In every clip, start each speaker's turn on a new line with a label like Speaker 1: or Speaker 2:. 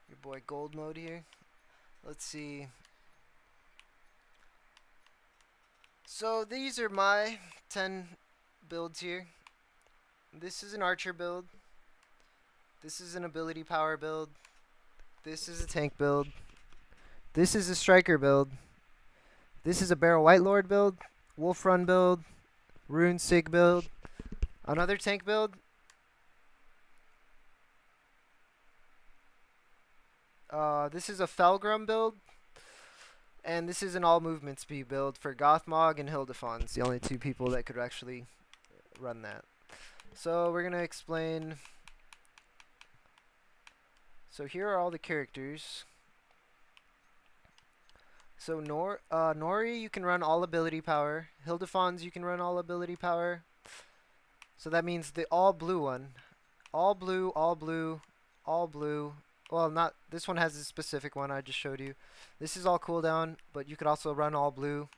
Speaker 1: Your boy Gold Mode here. Let's see. So these are my 10 builds here. This is an archer build. This is an ability power build. This is a tank build. This is a striker build. This is a barrel white lord build. Wolf run build. Rune sig build. Another tank build. This is a Felgrim build. And this is an all movement speed build for Gothmog and Hildefon's, the only two people that could actually run that. So we're going to explain. So here are all the characters. So Nori, you can run all ability power. Hildefon's, you can run all ability power. So that means the all blue one. All blue, all blue, all blue. Well, not this one has a specific one I just showed you. This is all cooldown, but you could also run all blue.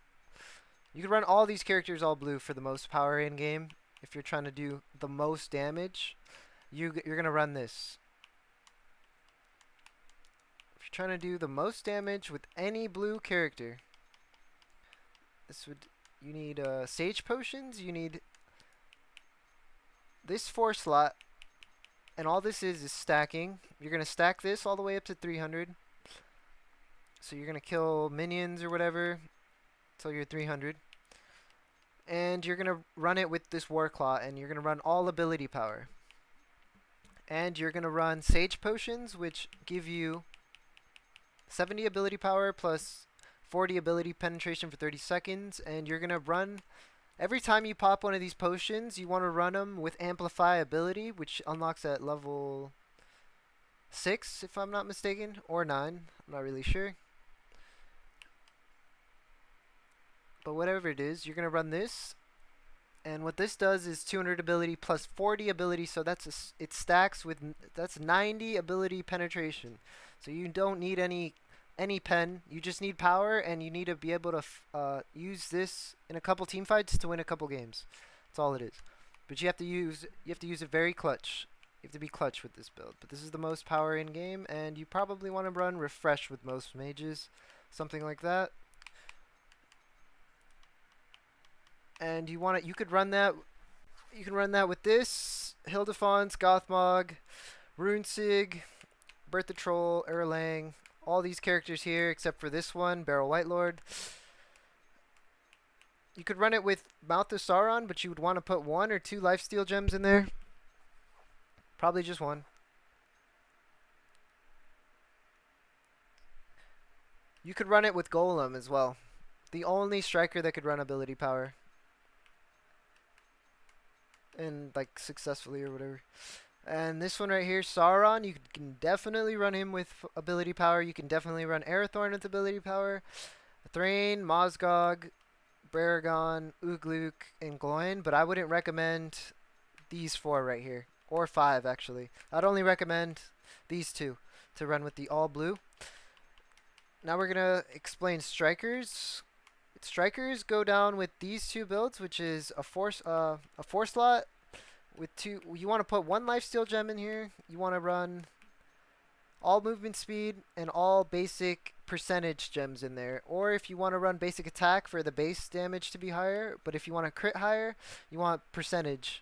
Speaker 1: You could run all these characters all blue for the most power in game. If you're trying to do the most damage, you're gonna run this. If you're trying to do the most damage with any blue character, you need sage potions. You need this 4 slot, and all this is stacking. You're gonna stack this all the way up to 300. So you're gonna kill minions or whatever until you're 300. And you're gonna run it with this war claw, and you're gonna run all ability power. And you're gonna run sage potions, which give you 70 ability power plus 40 ability penetration for 30 seconds. And you're gonna run every time you pop one of these potions, you want to run them with amplify ability, which unlocks at level 6, if I'm not mistaken, or 9. I'm not really sure. But whatever it is, you're going to run this. And what this does is 200 ability plus 40 ability, so it stacks with, that's 90 ability penetration. So you don't need any pen, you just need power, and you need to be able to use this in a couple team fights to win a couple games. That's all it is. But you have to use it very clutch. You have to be clutch with this build. But this is the most power in game, and you probably want to run refresh with most mages, something like that. And you could run that. You can run that with this Hildefon's, Gothmog, Runesig, Bertha Troll, Erlang, all these characters here except for this one, Barrel White Lord. You could run it with Mouth of Sauron, but you would want to put 1 or 2 lifesteal gems in there. Probably just 1. You could run it with Golem as well. The only striker that could run ability power. And like successfully or whatever. And this one right here, Sauron, you can definitely run him with ability power. You can definitely run Arathorn with ability power. Thrain, Mozgog, Baragon, Ugluk, and Gloin. But I wouldn't recommend these 4 right here. Or 5, actually. I'd only recommend these 2 to run with the all blue. Now we're going to explain strikers. Strikers go down with these 2 builds, which is a 4 slot with 2. You want to put 1 lifesteal gem in here. You want to run all movement speed and all basic percentage gems in there. Or if you want to run basic attack for the base damage to be higher, but if you want to crit higher, you want percentage.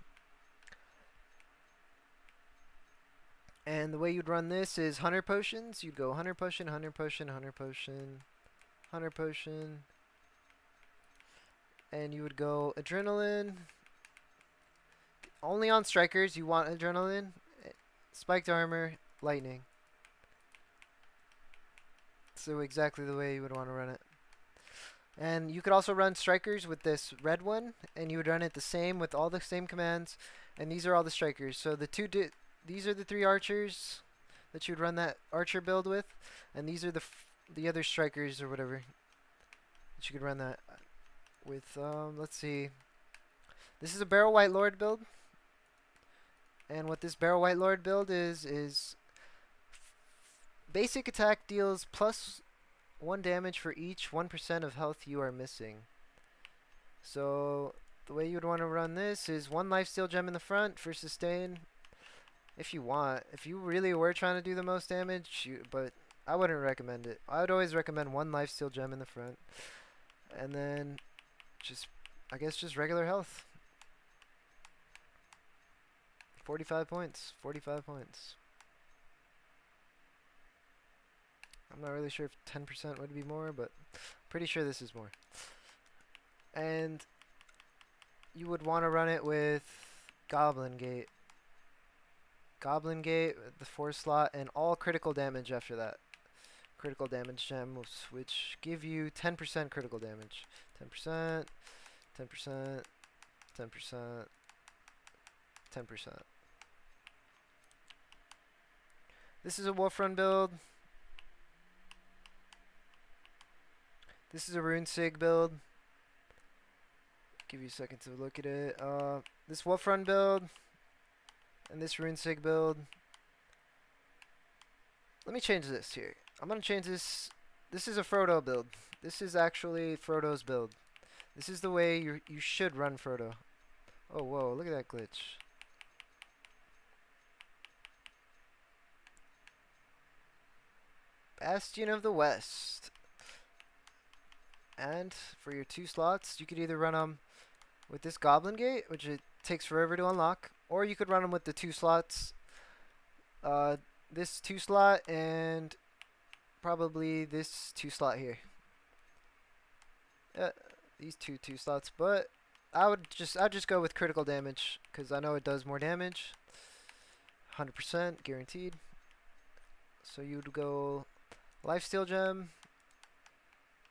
Speaker 1: And the way you'd run this is 100 potions. You'd go 100 potion, 100 potion, 100 potion, 100 potion. And you would go adrenaline. Only on strikers you want adrenaline, spiked armor, lightning. So exactly the way you would want to run it. And you could also run strikers with this red one, and you would run it the same with all the same commands. And these are all the strikers. So these are the 3 archers that you would run that archer build with, and these are the other strikers or whatever that you could run that with. Let's see. This is a Barrel White Lord build. And what this Barrel White Lord build is basic attack deals plus 1 damage for each 1% of health you are missing. So the way you would want to run this is 1 lifesteal gem in the front for sustain, if you want. If you really were trying to do the most damage, but I wouldn't recommend it. I would always recommend one lifesteal gem in the front, and then just, I guess, just regular health. 45 points. 45 points. I'm not really sure if 10% would be more, but pretty sure this is more. And you would want to run it with Goblin Gate. Goblin Gate, the 4 slot, and all critical damage after that. Critical damage gems, which give you 10% critical damage. 10%, 10%, 10%, 10%. This is a Wolf Run build. This is a Rune Sig build. Give you a second to look at it. This Wolf Run build and this Rune Sig build. Let me change this here. I'm gonna change this. This is a Frodo build. This is actually Frodo's build. This is the way you should run Frodo. Oh, whoa, look at that glitch. Bastion of the West. And for your 2 slots, you could either run them with this Goblin Gate, which it takes forever to unlock, or you could run them with the 2 slots. This 2 slot and probably this 2 slot here. These two slots, but I'd just go with critical damage because I know it does more damage. 100% guaranteed. So you'd go lifesteal gem,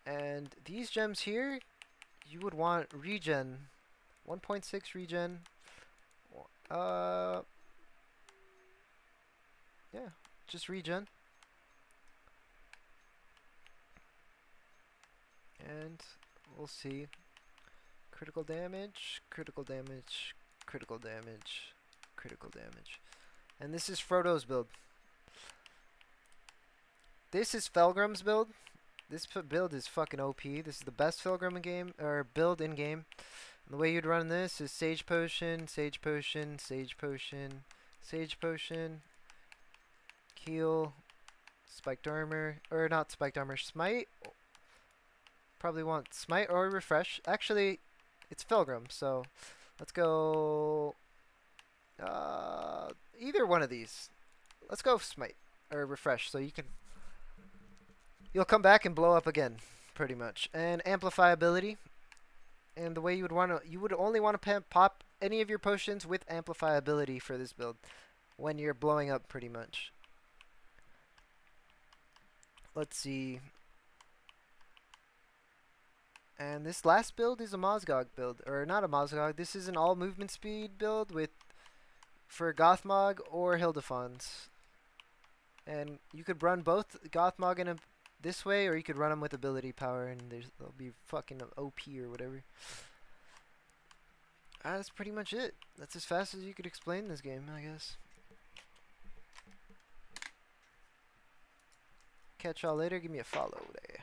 Speaker 1: and these gems here, you would want regen, 1.6 regen. Yeah, just regen. And we'll see. Critical damage, critical damage, critical damage, critical damage. And this is Frodo's build. This is Felgrim's build. This build is fucking OP. This is the best Felgrim in game, or build in game. And the way you'd run this is Sage Potion, Sage Potion, Sage Potion, Sage Potion, Heal, Spiked Armor, or not Spiked Armor, Smite. Probably want Smite or Refresh. Actually, it's Felgrim, so let's go either one of these. Let's go Smite or Refresh, so you'll come back and blow up again, pretty much. And Amplify ability. And the way you would only want to pop any of your potions with Amplify ability for this build when you're blowing up, pretty much. Let's see. And this last build is a Mozgog build, or not a Mozgog. This is an all movement speed build for Gothmog or Hildefons. And you could run both Gothmog and this way, or you could run them with ability power, and they'll be fucking OP or whatever. That's pretty much it. That's as fast as you could explain this game, I guess. Catch y'all later. Give me a follow there.